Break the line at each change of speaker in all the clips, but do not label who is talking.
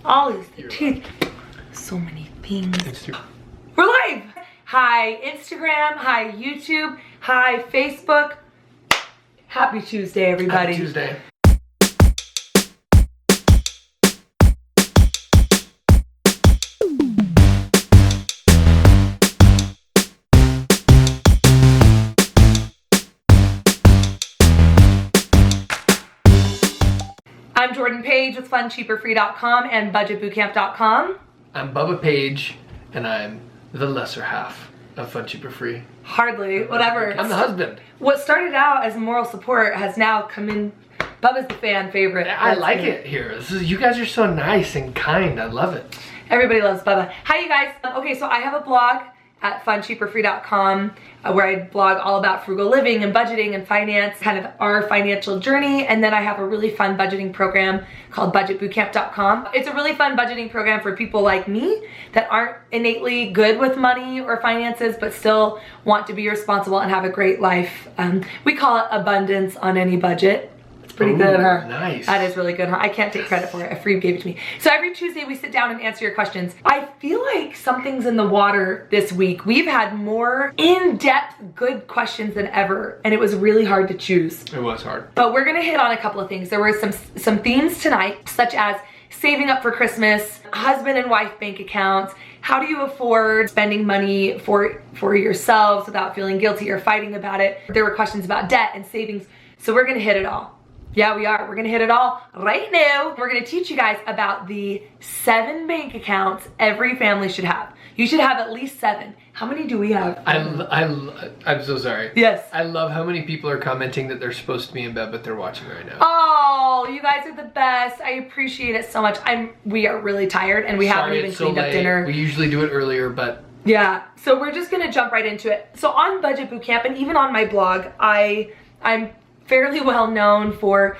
All these teeth. So many things.
It's true.
We're live. Hi Instagram. Hi YouTube. Hi Facebook. Happy Tuesday, everybody.
Happy Tuesday.
I'm Jordan Page with FunCheaperFree.com and BudgetBootcamp.com.
I'm Bubba Page, and I'm the lesser half of Fun Cheaper Free.
Hardly, whatever.
I'm the husband.
What started out as moral support has now come in. Bubba's the fan favorite.
I like it here. You guys are so nice and kind. I love it.
Everybody loves Bubba. Hi, you guys. Okay, so I have a blog at FunCheaperFree.com where I blog all about frugal living and budgeting and finance, kind of our financial journey. And then I have a really fun budgeting program called BudgetBootcamp.com. It's a really fun budgeting program for people like me that aren't innately good with money or finances, but still want to be responsible and have a great life. We call it abundance on any budget. Pretty good, huh?
Nice.
That is really good, huh? I can't take credit for it. A Freebs gave it to me. So every Tuesday we sit down and answer your questions. I feel like something's in the water this week. We've had more in-depth good questions than ever, and it was really hard to choose.
It was hard.
But we're gonna hit on a couple of things. There were some themes tonight, such as saving up for Christmas, husband and wife bank accounts, how do you afford spending money for yourselves without feeling guilty or fighting about it. There were questions about debt and savings, so we're gonna hit it all. Yeah, we are. We're gonna hit it all right now. We're gonna teach you guys about the 7 bank accounts every family should have. You should have at least 7. How many do we have?
I'm so sorry.
Yes.
I love how many people are commenting that they're supposed to be in bed, but they're watching right now.
Oh, you guys are the best. I appreciate it so much. We are really tired and we haven't even cleaned up dinner.
We usually do it earlier, but
yeah. So we're just gonna jump right into it. So on Budget Bootcamp and even on my blog, I'm fairly well known for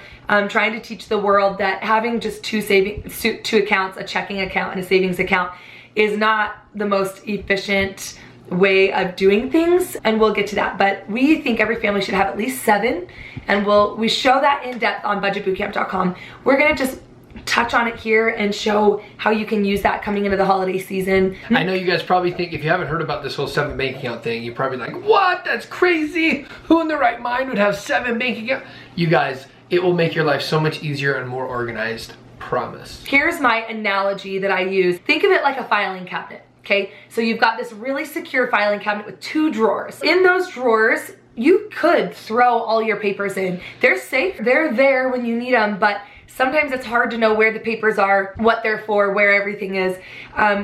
trying to teach the world that having just two accounts, a checking account and a savings account, is not the most efficient way of doing things, and we'll get to that. But we think every family should have at least 7, and we show that in depth on budgetbootcamp.com. We're gonna just touch on it here and show how you can use that coming into the holiday season.
I know you guys probably think, if you haven't heard about this whole 7 bank account thing, you're probably like, what? That's crazy. Who in their right mind would have 7 bank accounts? You guys, it will make your life so much easier and more organized. Promise.
Here's my analogy that I use. Think of it like a filing cabinet, okay? So you've got this really secure filing cabinet with 2 drawers. In those drawers, you could throw all your papers in. They're safe, they're there when you need them, but sometimes it's hard to know where the papers are, what they're for, where everything is.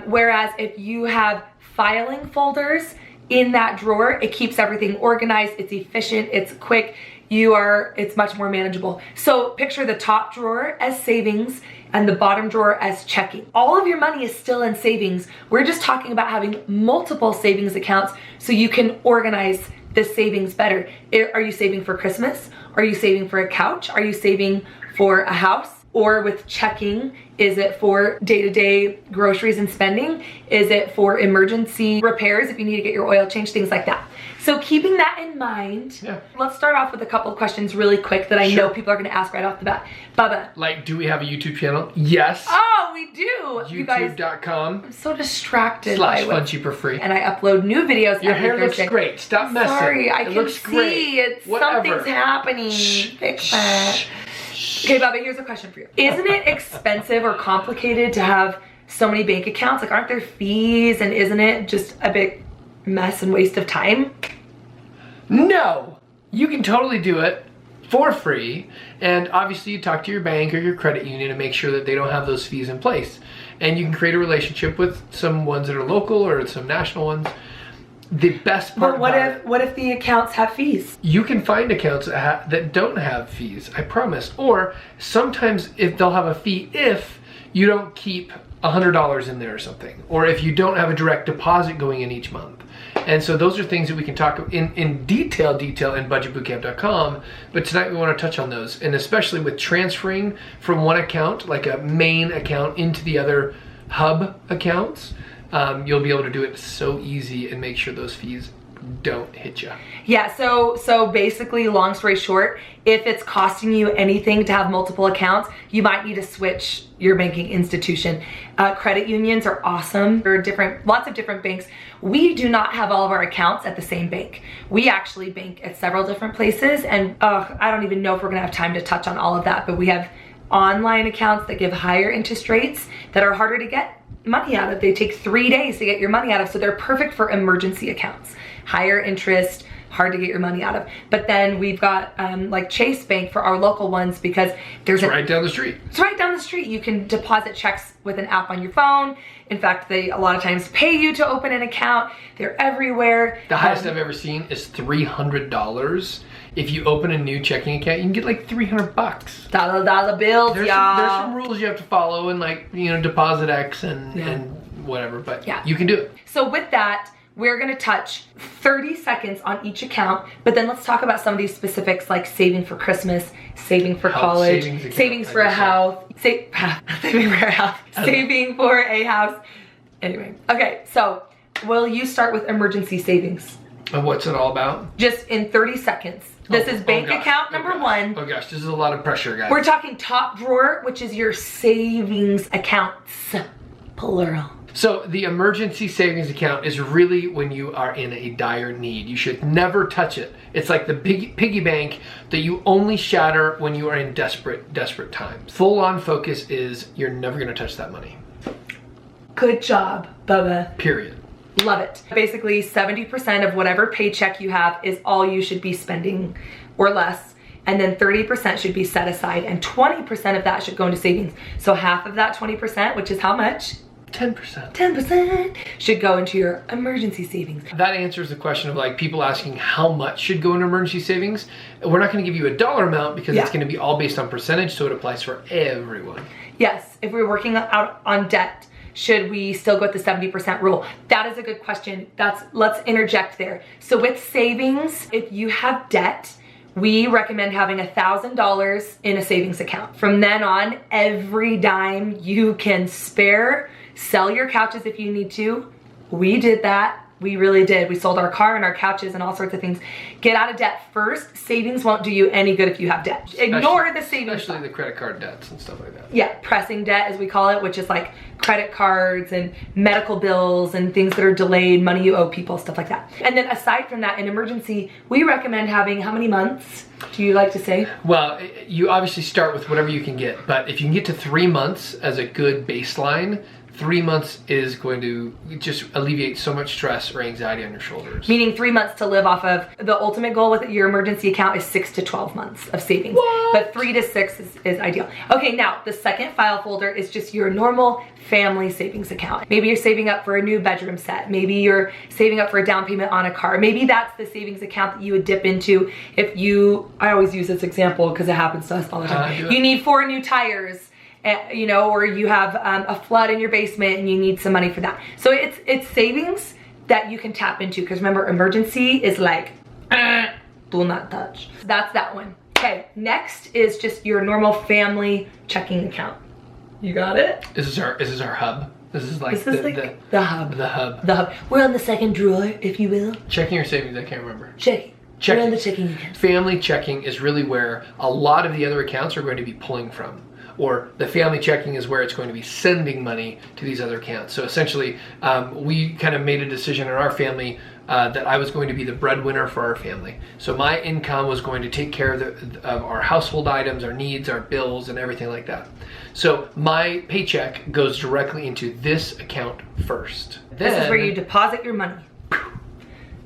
Whereas if you have filing folders in that drawer, it keeps everything organized, it's efficient, it's quick, it's much more manageable. So picture the top drawer as savings and the bottom drawer as checking. All of your money is still in savings. We're just talking about having multiple savings accounts so you can organize the savings better. Are you saving for Christmas? Are you saving for a couch? Are you saving for a house? Or with checking, is it for day-to-day groceries and spending? Is it for emergency repairs if you need to get your oil changed, things like that? So keeping that in mind, let's start off with a couple of questions really quick that I know people are gonna ask right off the bat. Bubba.
Like, do we have a YouTube channel? Yes.
Oh, we do.
YouTube.com.
I'm so distracted.
/FunCheaperFree.
And I upload new videos
Your
every
hair
Thursday.
looks great. Stop messing.
Sorry, I
it
can
looks
see
great.
something's happening. Fix that. Okay, Bubba, here's a question for you. Isn't it expensive or complicated to have so many bank accounts? Like, aren't there fees, and isn't it just a big mess and waste of time?
No, you can totally do it for free. And obviously you talk to your bank or your credit union and make sure that they don't have those fees in place. And you can create a relationship with some ones that are local or some national ones. The best part
what if the accounts have fees?
You can find accounts that don't have fees, I promise. Or sometimes if they'll have a fee if you don't keep $100 in there or something, or if you don't have a direct deposit going in each month. And so those are things that we can talk in detail in budgetbootcamp.com, but tonight we want to touch on those, and especially with transferring from one account, like a main account, into the other hub accounts. You'll be able to do it so easy and make sure those fees don't hit you.
Yeah, so basically, long story short, if it's costing you anything to have multiple accounts, you might need to switch your banking institution. Credit unions are awesome. There are lots of different banks. We do not have all of our accounts at the same bank. We actually bank at several different places, and I don't even know if we're gonna have time to touch on all of that, but we have online accounts that give higher interest rates that are harder to get money out of. They take 3 days to get your money out of, so they're perfect for emergency accounts. Higher interest, hard to get your money out of. But then we've got like Chase Bank for our local ones, because there's
right down the street.
It's right down the street. You can deposit checks with an app on your phone. In fact, they a lot of times pay you to open an account. They're everywhere.
The highest I've ever seen is $300. If you open a new checking account, you can get like $300.
Dollar bills, y'all.
There's some rules you have to follow, and like, you know, deposit X and whatever, but you can do it.
So with that, we're gonna touch 30 seconds on each account, but then let's talk about some of these specifics, like saving for Christmas, saving for college, savings for a house, saving for a house, saving for a house. Anyway, okay, so will you start with emergency savings?
And what's it all about?
Just in 30 seconds. This is bank account number one.
Oh gosh, this is a lot of pressure, guys.
We're talking top drawer, which is your savings accounts, plural.
So the emergency savings account is really when you are in a dire need. You should never touch it. It's like the big piggy bank that you only shatter when you are in desperate times. Full on focus is you're never gonna touch that money.
Good job, Bubba.
Period.
Love it. Basically, 70% of whatever paycheck you have is all you should be spending or less. And then 30% should be set aside, and 20% of that should go into savings. So half of that 20%, which is how much?
10%.
10% should go into your emergency savings.
That answers the question of like people asking how much should go into emergency savings. We're not going to give you a dollar amount because it's going to be all based on percentage, so it applies for everyone.
Yes, if we're working out on debt, should we still go with the 70% rule? That is a good question. Let's interject there. So with savings, if you have debt, we recommend having $1,000 in a savings account. From then on, every dime you can spare, sell your couches if you need to. We did that. We really did. We sold our car and our couches and all sorts of things. Get out of debt first. Savings won't do you any good if you have debt. Ignore the savings.
Especially the credit card debts and stuff like that.
Yeah, pressing debt as we call it, which is like credit cards and medical bills and things that are delayed, money you owe people, stuff like that. And then aside from that, in emergency, we recommend having how many months? Do you like to say?
Well, you obviously start with whatever you can get, but if you can get to 3 months as a good baseline, 3 months is going to just alleviate so much stress or anxiety on your shoulders.
Meaning 3 months to live off of. The ultimate goal with your emergency account is 6 to 12 months of savings.
What?
But 3 to 6 is ideal. Okay, now the second file folder is just your normal family savings account. Maybe you're saving up for a new bedroom set. Maybe you're saving up for a down payment on a car. Maybe that's the savings account that you would dip into if you, I always use this example because it happens to us all the time. You need 4 new tires. You know, or you have a flood in your basement and you need some money for that. So it's savings that you can tap into, because remember, emergency is like, do not touch. That's that one. Okay, next is just your normal family checking account. You got it?
This is our hub. This is like
the hub.
The hub.
The hub. We're on the second drawer, if you will.
Checking or savings, I can't remember.
Checking. We're on the checking account.
Family checking is really where a lot of the other accounts are going to be pulling from. Or the family checking is where it's going to be sending money to these other accounts. So essentially, we kind of made a decision in our family that I was going to be the breadwinner for our family. So my income was going to take care of our household items, our needs, our bills, and everything like that. So my paycheck goes directly into this account first.
This is where you deposit your money.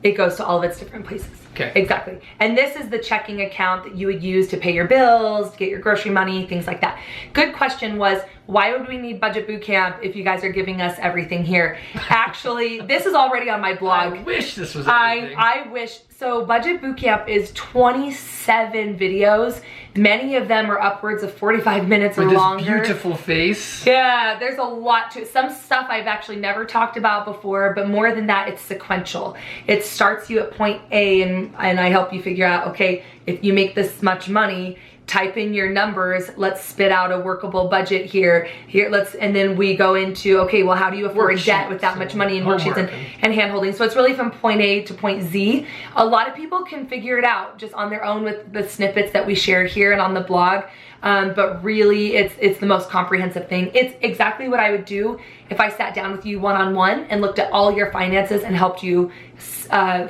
It goes to all of its different places.
Okay.
Exactly. And this is the checking account that you would use to pay your bills, get your grocery money, things like that. Good question was, why would we need Budget Bootcamp if you guys are giving us everything here? Actually, this is already on my blog.
I wish this was everything.
I wish. So Budget Bootcamp is 27 videos. Many of them are upwards of 45 minutes or longer.
With this beautiful face.
Yeah, there's a lot to it. Some stuff I've actually never talked about before, but more than that, it's sequential. It starts you at point A, and I help you figure out, okay, if you make this much money, type in your numbers, let's spit out a workable budget here, and then we go into, okay, well, how do you afford debt with that much money in worksheets and hand holding? So it's really from point A to point Z. A lot of people can figure it out just on their own with the snippets that we share here and on the blog. But really it's the most comprehensive thing. It's exactly what I would do if I sat down with you one-on-one and looked at all your finances and helped you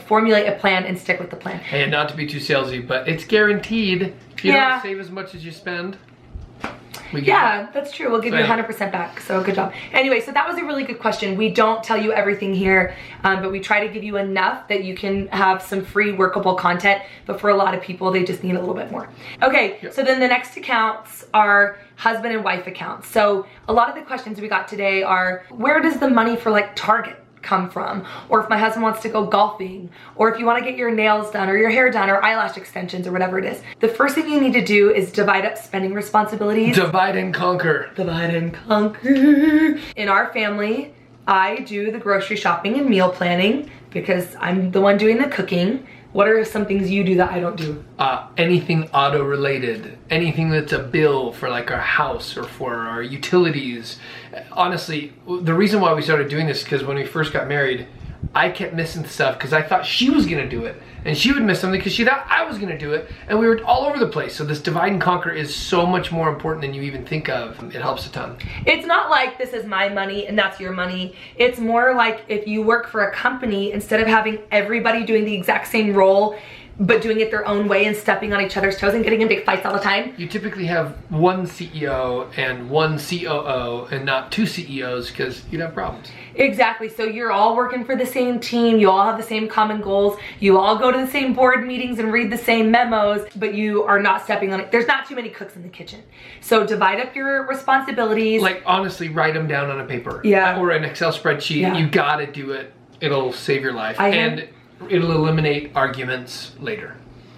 formulate a plan and stick with the plan.
And not to be too salesy, but it's guaranteed. If you don't save as much as you spend, that's true. We'll give you 100% back. So good job. Anyway, so that was a really good question. We don't tell you everything here, but we try to give you enough that you can have some free workable content. But for a lot of people, they just need a little bit more. Okay, so then the next accounts are husband and wife accounts. So a lot of the questions we got today are, where does the money for like Target come from? Or if my husband wants to go golfing, or if you want to get your nails done or your hair done or eyelash extensions or whatever it is. The first thing you need to do is divide up spending responsibilities. Divide and conquer.
Divide and conquer. In our family, I do the grocery shopping and meal planning because I'm the one doing the cooking. What are some things you do that I don't do?
Anything auto related, anything that's a bill for like our house or for our utilities. Honestly, the reason why we started doing this is because when we first got married, I kept missing stuff because I thought she was gonna do it. And she would miss something because she thought I was gonna do it. And we were all over the place. So this divide and conquer is so much more important than you even think of. It helps a ton.
It's not like this is my money and that's your money. It's more like if you work for a company, instead of having everybody doing the exact same role, but doing it their own way and stepping on each other's toes and getting in big fights all the time.
You typically have one CEO and one COO and not two CEOs because you'd have problems.
Exactly, so you're all working for the same team, you all have the same common goals, you all go to the same board meetings and read the same memos, but you are not stepping on it. There's not too many cooks in the kitchen. So divide up your responsibilities.
Like honestly, write them down on a paper.
Yeah.
Or an Excel spreadsheet.
Yeah.
You gotta do it. It'll save your life. And it'll eliminate arguments later.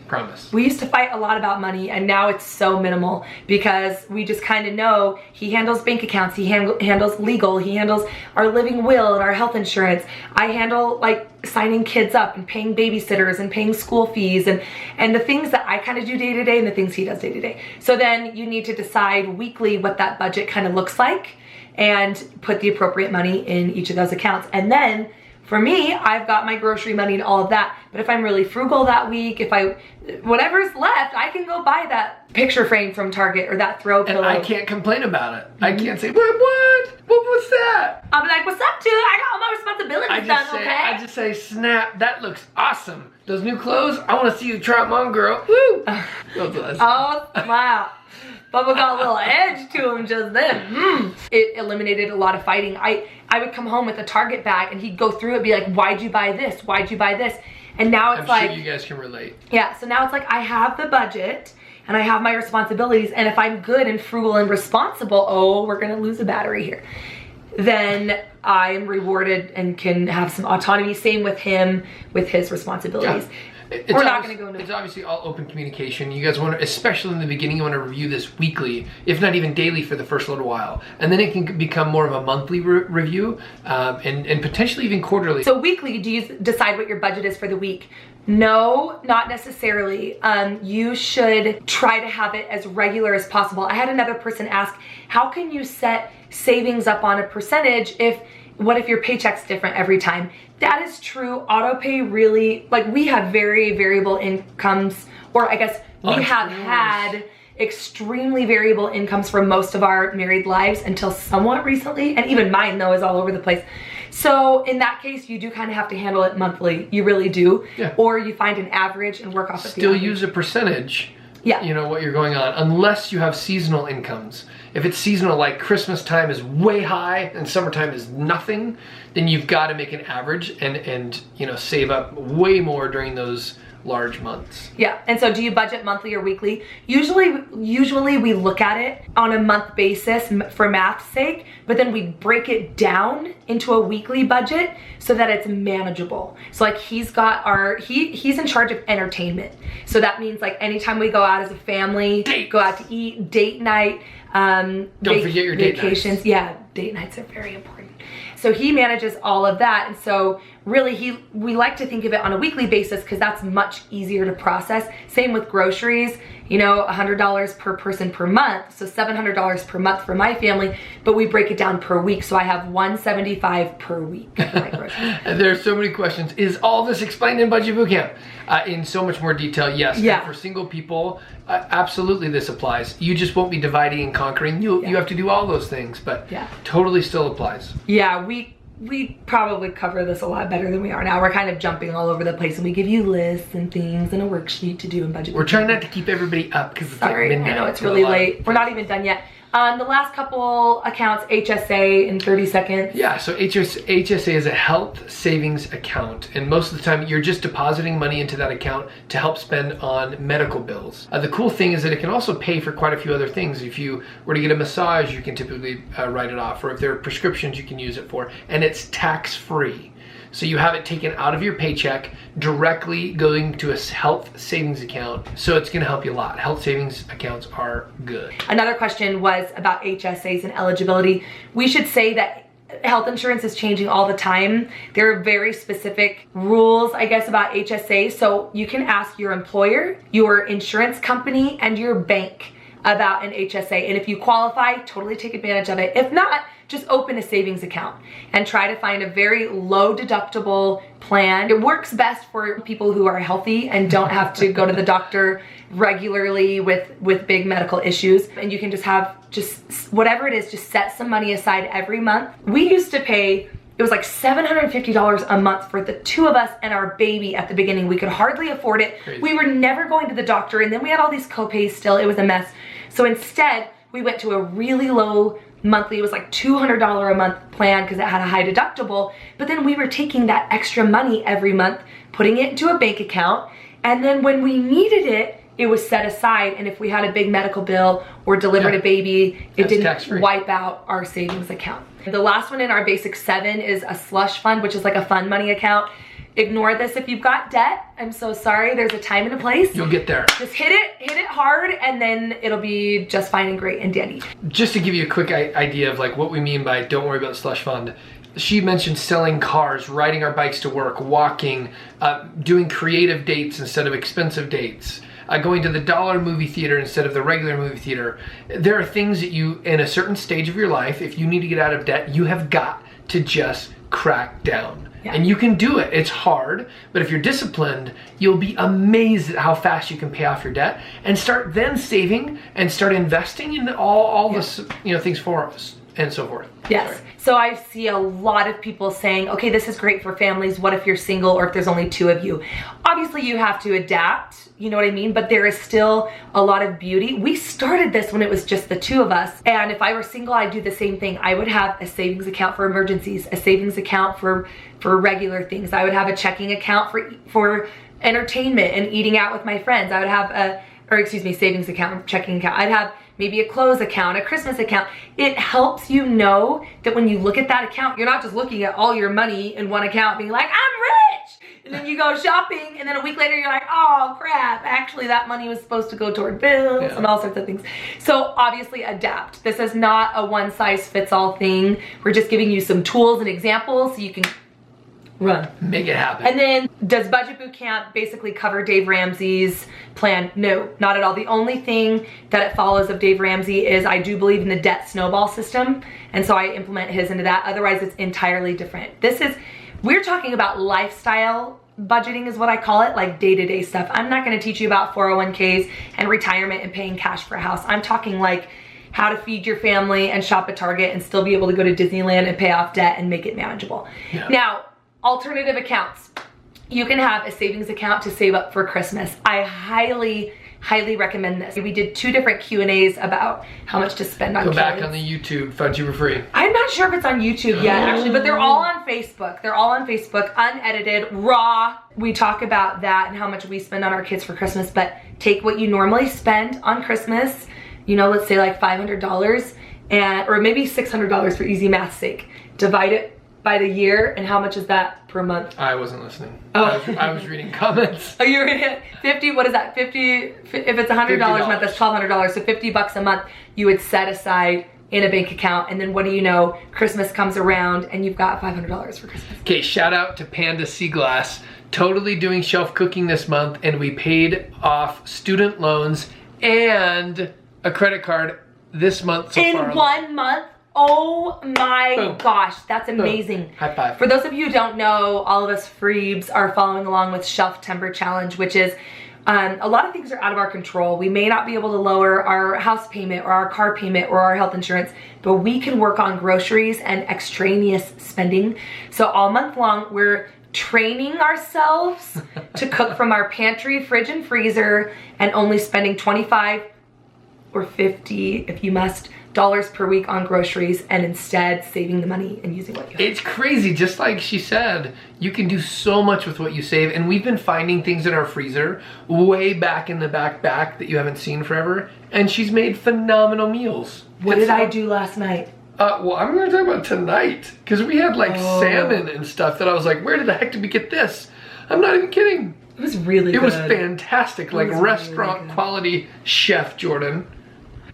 Promise.
We used to fight a lot about money and now it's so minimal because we just kind of know he handles bank accounts, he handles legal, he handles our living will and our health insurance. I handle like signing kids up and paying babysitters and paying school fees and the things that I kind of do day to day and the things he does day to day. So then you need to decide weekly what that budget kind of looks like and put the appropriate money in each of those accounts. And then for me, I've got my grocery money and all of that. But if I'm really frugal that week, whatever's left, I can go buy that picture frame from Target or that throw pillow.
And I can't complain about it. I can't say, what's that?
I'll be like, what's up, dude? I got all my responsibilities done, okay?
I just say, snap, that looks awesome. Those new clothes, I want to see you try them on, girl. Woo!
Oh, wow. Bubba got a little edge to him just then. It eliminated a lot of fighting. I would come home with a Target bag and he'd go through it and be like, why'd you buy this? Why'd you buy this? And now it's
I'm sure you guys can relate.
Yeah, so now it's like I have the budget and I have my responsibilities, and if I'm good and frugal and responsible, oh, we're gonna lose a battery here, then I'm rewarded and can have some autonomy. Same with him, with his responsibilities.
Yeah.
We're not going to go into it.
It's obviously all open communication. You guys want to, especially in the beginning, you want to review this weekly, if not even daily for the first little while. And then it can become more of a monthly review and potentially even quarterly.
So weekly, do you decide what your budget is for the week? No, not necessarily. You should try to have it as regular as possible. I had another person ask, how can you set savings up on a percentage what if your paycheck's different every time? That is true. Auto pay really, like, we have very variable incomes, or I guess we have had extremely variable incomes for most of our married lives until somewhat recently, and even mine though is all over the place. So in that case, you do kind of have to handle it monthly. You really do.
Yeah.
Or you find an average and work off of the
Still
average.
use a percentage.
Yeah.
You know what you're going on, unless you have seasonal incomes. If it's seasonal, like Christmas time is way high and summertime is nothing, then you've got to make an average and you know, save up way more during those large months.
Yeah, and so do you budget monthly or weekly? Usually we look at it on a month basis for math's sake, but then we break it down into a weekly budget so that it's manageable. So like he's got he's in charge of entertainment. So that means like anytime we go out as a family, go out to eat, date night,
don't forget your date
vacations.
Nights.
Yeah, date nights are very important. So he manages all of that, and so really we like to think of it on a weekly basis because that's much easier to process. Same with groceries, you know, $100 per person per month, so $700 per month for my family, but we break it down per week, so I have $175 per week for my groceries.
There's so many questions. Is all this explained in Budget Bootcamp? In so much more detail, yes.
Yeah.
And for single people, absolutely this applies. You just won't be dividing and conquering. You have to do all those things, but totally still applies.
Yeah, we probably cover this a lot better than we are now. We're kind of jumping all over the place, and we give you lists and things and a worksheet to do in Budget.
We're trying not to keep everybody up because it's like midnight.
I know it's really late. We're not even done yet. The last couple accounts, HSA in 30 seconds.
Yeah, so HSA is a health savings account, and most of the time you're just depositing money into that account to help spend on medical bills. The cool thing is that it can also pay for quite a few other things. If you were to get a massage, you can typically write it off, or if there are prescriptions, you can use it for, and it's tax-free. So you have it taken out of your paycheck, directly going to a health savings account. So it's gonna help you a lot. Health savings accounts are good.
Another question was about HSAs and eligibility. We should say that health insurance is changing all the time. There are very specific rules, I guess, about HSA. So you can ask your employer, your insurance company, and your bank about an HSA. And if you qualify, totally take advantage of it. If not, just open a savings account and try to find a very low deductible plan. It works best for people who are healthy and don't have to go to the doctor regularly with big medical issues. And you can just have whatever it is, just set some money aside every month. We used to pay, it was like $750 a month for the two of us and our baby at the beginning. We could hardly afford it.
Crazy.
We were never going to the doctor, and then we had all these co-pays still. It was a mess. So instead, we went to a really low monthly, it was like $200 a month plan because it had a high deductible, but then we were taking that extra money every month, putting it into a bank account, and then when we needed it, it was set aside, and if we had a big medical bill or delivered a baby, it didn't wipe out our savings account. The last one in our basic 7 is a slush fund, which is like a fund money account. Ignore this if you've got debt. I'm so sorry. There's a time and a place.
You'll get there.
Just hit it hard, and then it'll be just fine and great and dandy.
Just to give you a quick idea of like what we mean by don't worry about the slush fund. She mentioned selling cars, riding our bikes to work, walking, doing creative dates instead of expensive dates, going to the dollar movie theater instead of the regular movie theater. There are things that you, in a certain stage of your life, if you need to get out of debt, you have got to just crack down. Yeah. And you can do it. It's hard, but if you're disciplined, you'll be amazed at how fast you can pay off your debt and start then saving and start investing in all this, things for us and so forth.
Yes.
Sorry.
So I see a lot of people saying, okay, this is great for families. What if you're single or if there's only 2 of you? Obviously you have to adapt, you know what I mean? But there is still a lot of beauty. We started this when it was just the 2 of us. And if I were single, I'd do the same thing. I would have a savings account for emergencies, a savings account for regular things. I would have a checking account for entertainment and eating out with my friends. I would have savings account, checking account. I'd have maybe a clothes account, a Christmas account. It helps you know that when you look at that account, you're not just looking at all your money in one account being like, I'm rich! And then you go shopping, and then a week later you're like, oh crap, actually that money was supposed to go toward bills and all sorts of things. So obviously adapt. This is not a one-size-fits-all thing. We're just giving you some tools and examples so you can run.
Make it happen.
And then, does Budget Bootcamp basically cover Dave Ramsey's plan? No, not at all. The only thing that it follows of Dave Ramsey is I do believe in the debt snowball system, and so I implement his into that. Otherwise, it's entirely different. We're talking about lifestyle budgeting is what I call it, like day-to-day stuff. I'm not gonna teach you about 401ks and retirement and paying cash for a house. I'm talking like how to feed your family and shop at Target and still be able to go to Disneyland and pay off debt and make it manageable. Yeah. Now, alternative accounts. You can have a savings account to save up for Christmas. I highly recommend this. We did 2 different Q&As about how much to spend on kids.
Go back on the YouTube, Fund You for Free.
I'm not sure if it's on YouTube yet, actually, but they're all on Facebook. They're all on Facebook, unedited, raw. We talk about that and how much we spend on our kids for Christmas, but take what you normally spend on Christmas, let's say like $500, or maybe $600 for easy math's sake. Divide it by the year, and how much is that per month?
I wasn't listening.
Oh.
I was reading comments.
Oh, you're reading it? 50, what is that? 50, if it's $100 a month, that's $1,200. So $50 a month you would set aside in a bank account, and then what do you know, Christmas comes around and you've got $500 for Christmas.
Okay, shout out to Panda Sea Glass, totally doing shelf cooking this month, and we paid off student loans and a credit card this month so far.
In 1 month? Oh my gosh, that's amazing.
High five.
For those of you who don't know, all of us Freebs are following along with Shelf Timber Challenge, which is a lot of things are out of our control. We may not be able to lower our house payment or our car payment or our health insurance, but we can work on groceries and extraneous spending. So all month long, we're training ourselves to cook from our pantry, fridge, and freezer, and only spending 25 or 50, if you must, dollars per week on groceries, and instead saving the money and using what you have.
It's crazy, just like she said, you can do so much with what you save, and we've been finding things in our freezer way back in the back that you haven't seen forever, and she's made phenomenal meals.
What did I do last night?
Well, I'm gonna talk about tonight, because we had like salmon and stuff that I was like, where the heck did we get this? I'm not even kidding.
It was really good.
It was fantastic, like restaurant really quality chef Jordan.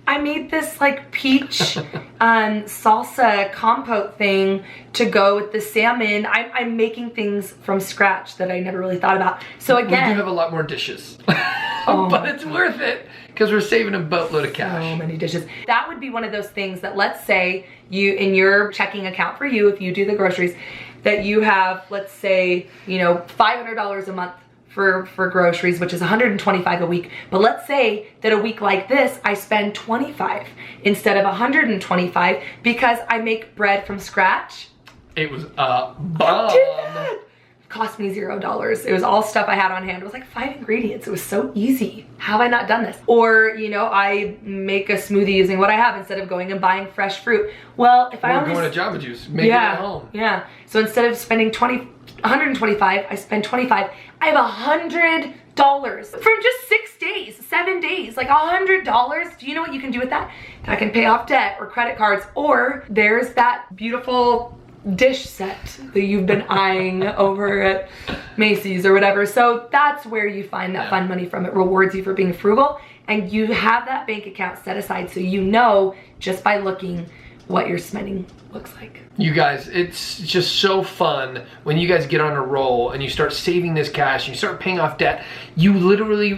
I made this like peach salsa compote thing to go with the salmon. I'm making things from scratch that I never really thought about. So again,
we do have a lot more dishes, but it's worth it because we're saving a boatload of cash.
So many dishes. That would be one of those things that, let's say you, in your checking account for you, if you do the groceries, that you have, let's say, you know, $500 a month for groceries, which is $125 a week. But let's say that a week like this, I spend $25 instead of $125 because I make bread from scratch.
It was a bomb.
It cost me $0. It was all stuff I had on hand. It was like 5 ingredients. It was so easy. How have I not done this? Or, you know, I make a smoothie using what I have instead of going and buying fresh fruit. Well, if I only
going to Jamba Juice, make it at home.
Yeah. So instead of spending $125, I spend $25. I have $100 from just 6 days, 7 days, like $100. Do you know what you can do with that? I can pay off debt or credit cards, or there's that beautiful dish set that you've been eyeing over at Macy's or whatever. So that's where you find that fun money from. It rewards you for being frugal, and you have that bank account set aside so you know just by looking what your spending looks like.
You guys, it's just so fun when you guys get on a roll and you start saving this cash, you start paying off debt. You literally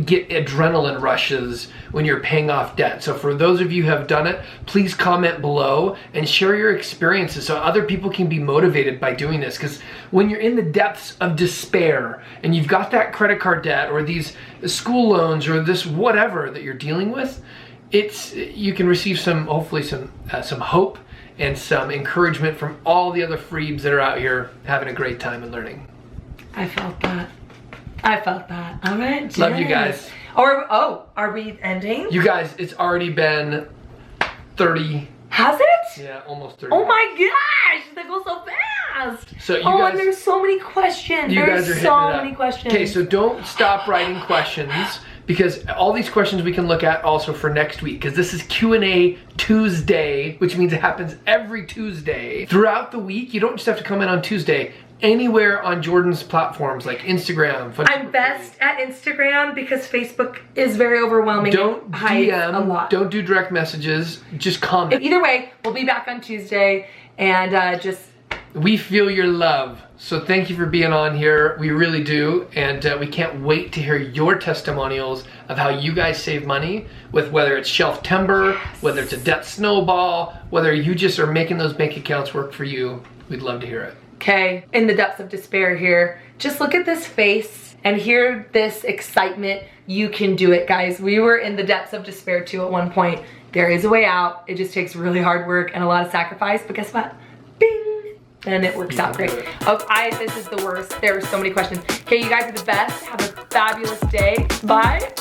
get adrenaline rushes when you're paying off debt. So for those of you who have done it, please comment below and share your experiences so other people can be motivated by doing this. Because when you're in the depths of despair and you've got that credit card debt or these school loans or this whatever that you're dealing with, you can receive hopefully some hope and some encouragement from all the other Freebs that are out here having a great time and learning.
I felt that. All right, Jen.
Love you guys.
Are we ending?
You guys, it's already been 30.
Has it?
Yeah, almost 30.
Oh my gosh, that goes so fast.
So you guys,
and there's so many questions.
There's
so many questions.
Okay, so don't stop writing questions, because all these questions we can look at also for next week, because this is Q&A Tuesday, which means it happens every Tuesday. Throughout the week, you don't just have to come in on Tuesday. Anywhere on Jordan's platforms like Instagram.
I'm best at Instagram because Facebook is very overwhelming.
Don't DM,
a lot.
Don't do direct messages, just comment.
Either way, we'll be back on Tuesday, and
we feel your love. So thank you for being on here. We really do. And we can't wait to hear your testimonials of how you guys save money with whether it's shelf timber, whether it's a debt snowball, whether you just are making those bank accounts work for you. We'd love to hear it.
Okay, in the depths of despair here, just look at this face and hear this excitement. You can do it, guys. We were in the depths of despair too at one point. There is a way out. It just takes really hard work and a lot of sacrifice, but guess what? Bing! And it works out great. This is the worst. There are so many questions. Okay, you guys are the best. Have a fabulous day. Bye.